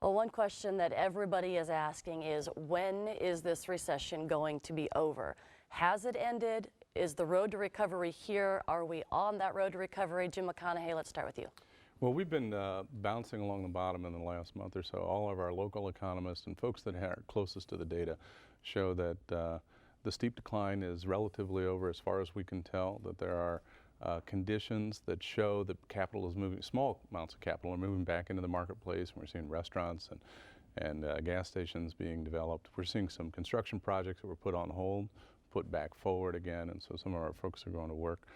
Well, one question that everybody is asking is, when is this recession going to be over? Has it ended? Is the road to recovery here? Are we on that road to recovery? Jim McConoughey, let's start with you. Well, we've been bouncing along the bottom in the last month or so. All of our local economists and folks that are closest to the data show that the steep decline is relatively over as far as we can tell, that there are conditions that show that capital is moving, small amounts of capital are moving back into the marketplace. We're seeing restaurants and gas stations being developed. We're seeing some construction projects that were put on hold, put back forward again, and so some of our folks are going to work.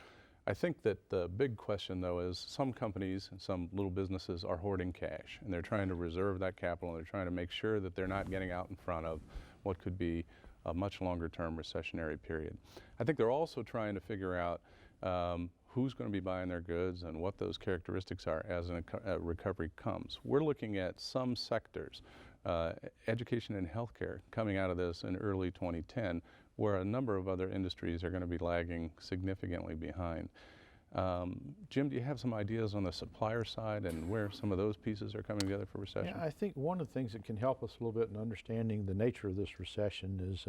I think that the big question, though, is some companies and some little businesses are hoarding cash, and they're trying to reserve that capital, and they're trying to make sure that they're not getting out in front of what could be a much longer-term recessionary period. I think they're also trying to figure out who's going to be buying their goods and what those characteristics are as a recovery comes. We're looking at some sectors, education and healthcare, coming out of this in early 2010, where a number of other industries are going to be lagging significantly behind. Jim, do you have some ideas on the supplier side and where some of those pieces are coming together for recession? Yeah, I think one of the things that can help us a little bit in understanding the nature of this recession is,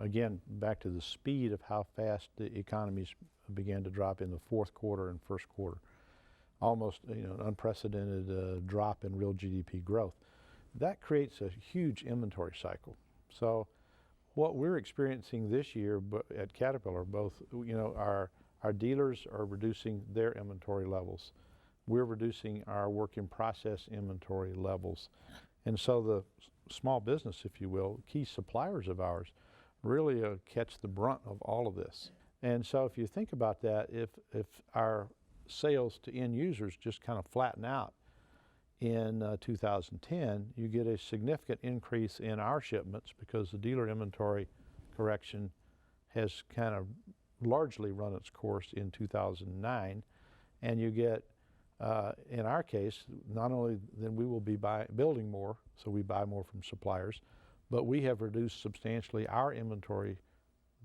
again, back to the speed of how fast the economies began to drop in the fourth quarter and first quarter. Almost, an unprecedented drop in real GDP growth. That creates a huge inventory cycle. So what we're experiencing this year at Caterpillar, both, our dealers are reducing their inventory levels. We're reducing our work in process inventory levels. And so the small business, if you will, key suppliers of ours, really catch the brunt of all of this. And so if you think about that, if our sales to end users just kind of flatten out in 2010, you get a significant increase in our shipments because the dealer inventory correction has kind of largely run its course in 2009, and you get, in our case, not only then we will be building more, so we buy more from suppliers, but we have reduced substantially our inventory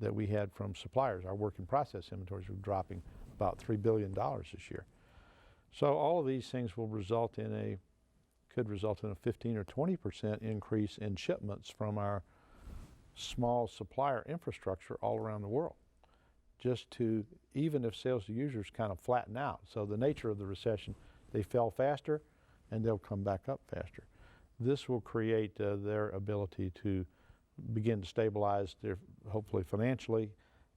that we had from suppliers. Our work in process inventories are dropping about $3 billion this year. So all of these things will could result in a 15 or 20% increase in shipments from our small supplier infrastructure all around the world, just to, even if sales to users kind of flatten out. So the nature of the recession, they fell faster and they'll come back up faster. This will create their ability to begin to stabilize hopefully financially,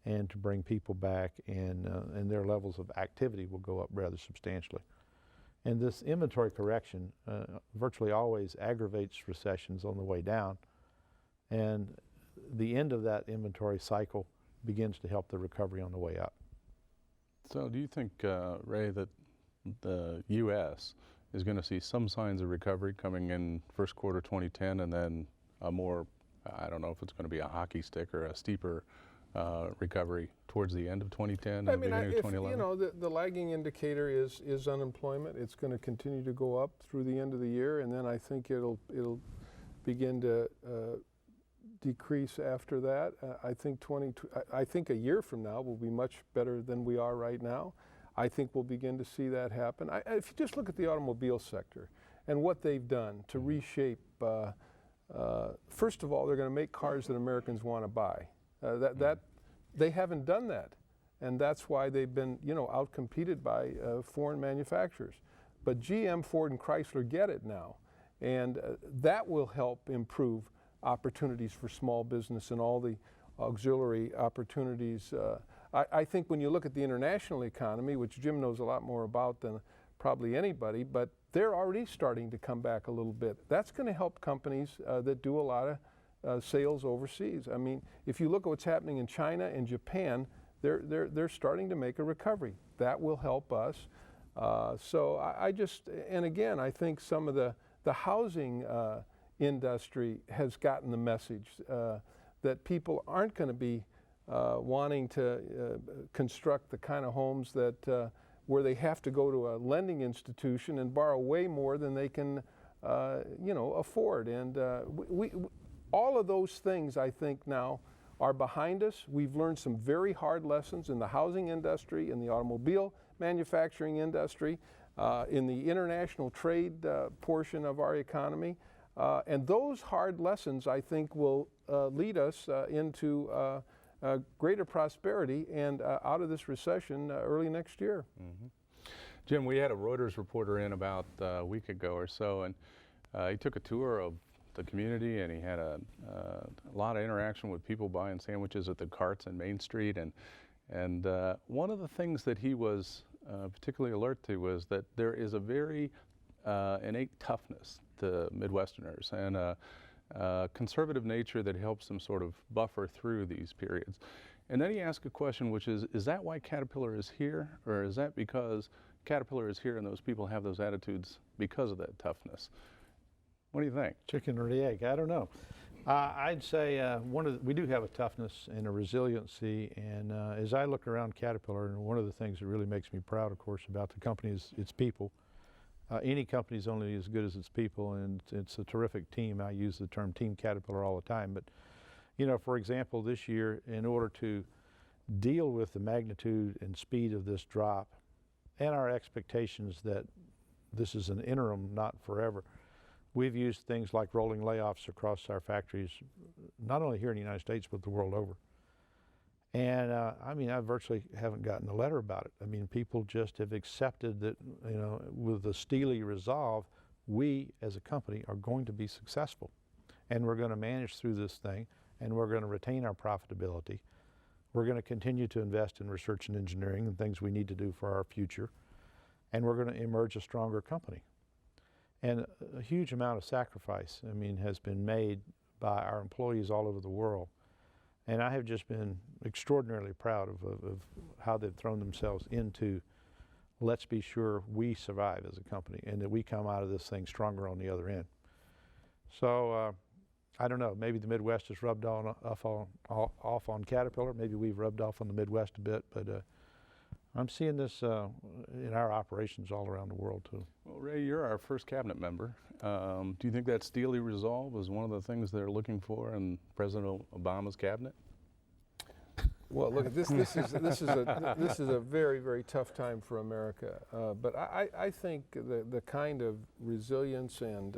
and to bring people back, and their levels of activity will go up rather substantially. And this inventory correction virtually always aggravates recessions on the way down, and the end of that inventory cycle begins to help the recovery on the way up. So do you think, Ray, that the U.S. is going to see some signs of recovery coming in first quarter 2010, and then a more, I don't know if it's going to be a hockey stick or a steeper recovery towards the end of 2010 and beginning of 2011? The lagging indicator is unemployment. It's going to continue to go up through the end of the year, and then I think it'll begin to decrease after that. I think a year from now will be much better than we are right now. I think we'll begin to see that happen. If you just look at the automobile sector and what they've done to reshape, first of all, they're going to make cars that Americans want to buy. They haven't done that, and that's why they've been, outcompeted by foreign manufacturers. But GM, Ford, and Chrysler get it now, and that will help improve opportunities for small business and all the auxiliary opportunities. I think when you look at the international economy, which Jim knows a lot more about than probably anybody, but they're already starting to come back a little bit. That's going to help companies that do a lot of sales overseas. I mean, if you look at what's happening in China and Japan, they're starting to make a recovery. That will help us. And again, I think some of the housing industry has gotten the message that people aren't going to be wanting to construct the kind of homes that where they have to go to a lending institution and borrow way more than they can afford. And all of those things, I think, now are behind us. We've learned some very hard lessons in the housing industry, in the automobile manufacturing industry, in the international trade portion of our economy. And those hard lessons, I think, will lead us into greater prosperity and out of this recession early next year. Mm-hmm. Jim, we had a Reuters reporter in about a week ago or so, and he took a tour of the community, and he had a lot of interaction with people buying sandwiches at the carts in Main Street. And one of the things that he was particularly alert to was that there is a very innate toughness to Midwesterners and a conservative nature that helps them sort of buffer through these periods. And then he asked a question, which is that why Caterpillar is here, or is that because Caterpillar is here and those people have those attitudes because of that toughness? What do you think? Chicken or the egg? I don't know. I'd say we do have a toughness and a resiliency, and as I look around Caterpillar, and one of the things that really makes me proud, of course, about the company is its people. Any company is only as good as its people, and it's a terrific team. I use the term Team Caterpillar all the time, but you know, for example, this year, in order to deal with the magnitude and speed of this drop and our expectations that this is an interim, not forever, we've used things like rolling layoffs across our factories, not only here in the United States, but the world over. And I mean, I virtually haven't gotten a letter about it. I mean, people just have accepted that, you know, with a steely resolve, we as a company are going to be successful. And we're going to manage through this thing, and we're going to retain our profitability. We're going to continue to invest in research and engineering and things we need to do for our future. And we're going to emerge a stronger company. And a huge amount of sacrifice, I mean, has been made by our employees all over the world. And I have just been extraordinarily proud of how they've thrown themselves into, let's be sure we survive as a company and that we come out of this thing stronger on the other end. So I don't know, maybe the Midwest has rubbed off on Caterpillar. Maybe we've rubbed off on the Midwest a bit, but I'm seeing this in our operations all around the world too. Well, Ray, you're our first cabinet member. Do you think that steely resolve is one of the things they're looking for in President Obama's cabinet? Well, look, this is a very, very tough time for America. But I think the kind of resilience and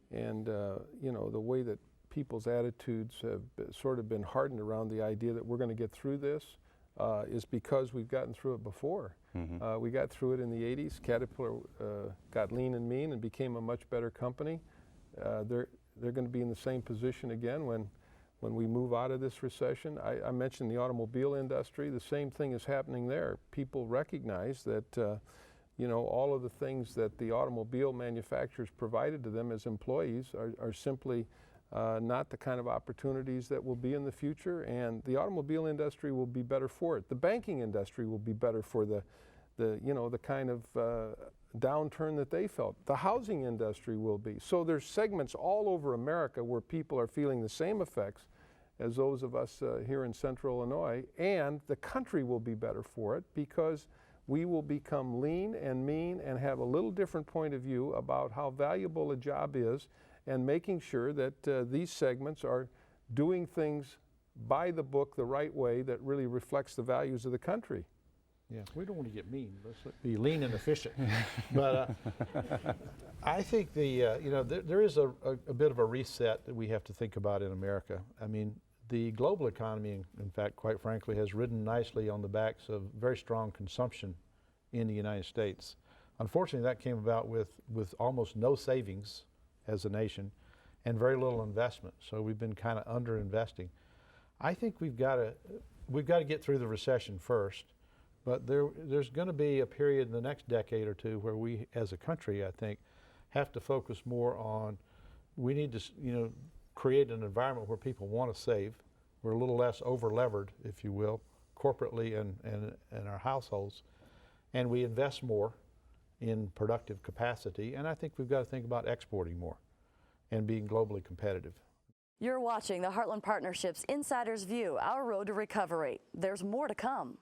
you know, the way that people's attitudes have sort of been hardened around the idea that we're going to get through this is because we've gotten through it before. Mm-hmm. We got through it in the 80s. Caterpillar got lean and mean and became a much better company. They're going to be in the same position again when we move out of this recession. I mentioned the automobile industry. The same thing is happening there. People recognize that you know, all of the things that the automobile manufacturers provided to them as employees are simply not the kind of opportunities that will be in the future, and the automobile industry will be better for it. The banking industry will be better for the you know, the kind of downturn that they felt. The housing industry will be. So there's segments all over America where people are feeling the same effects as those of us here in Central Illinois, and the country will be better for it because we will become lean and mean and have a little different point of view about how valuable a job is, and making sure that these segments are doing things by the book the right way that really reflects the values of the country. Yeah, we don't want to get mean. Let's be lean and efficient. But I think you know, there is a bit of a reset that we have to think about in America. I mean, the global economy, in fact, quite frankly, has ridden nicely on the backs of very strong consumption in the United States. Unfortunately, that came about with almost no savings as a nation and very little investment. So we've been kind of under-investing. I think we've got to get through the recession first, but there's going to be a period in the next decade or two where we, as a country, I think, have to focus more on, we need to, you know, create an environment where people want to save. We're a little less over-levered, if you will, corporately and our households, and we invest more in productive capacity, and I think we've got to think about exporting more and being globally competitive. You're watching the Heartland Partnership's Insider's View, Our Road to Recovery. There's more to come.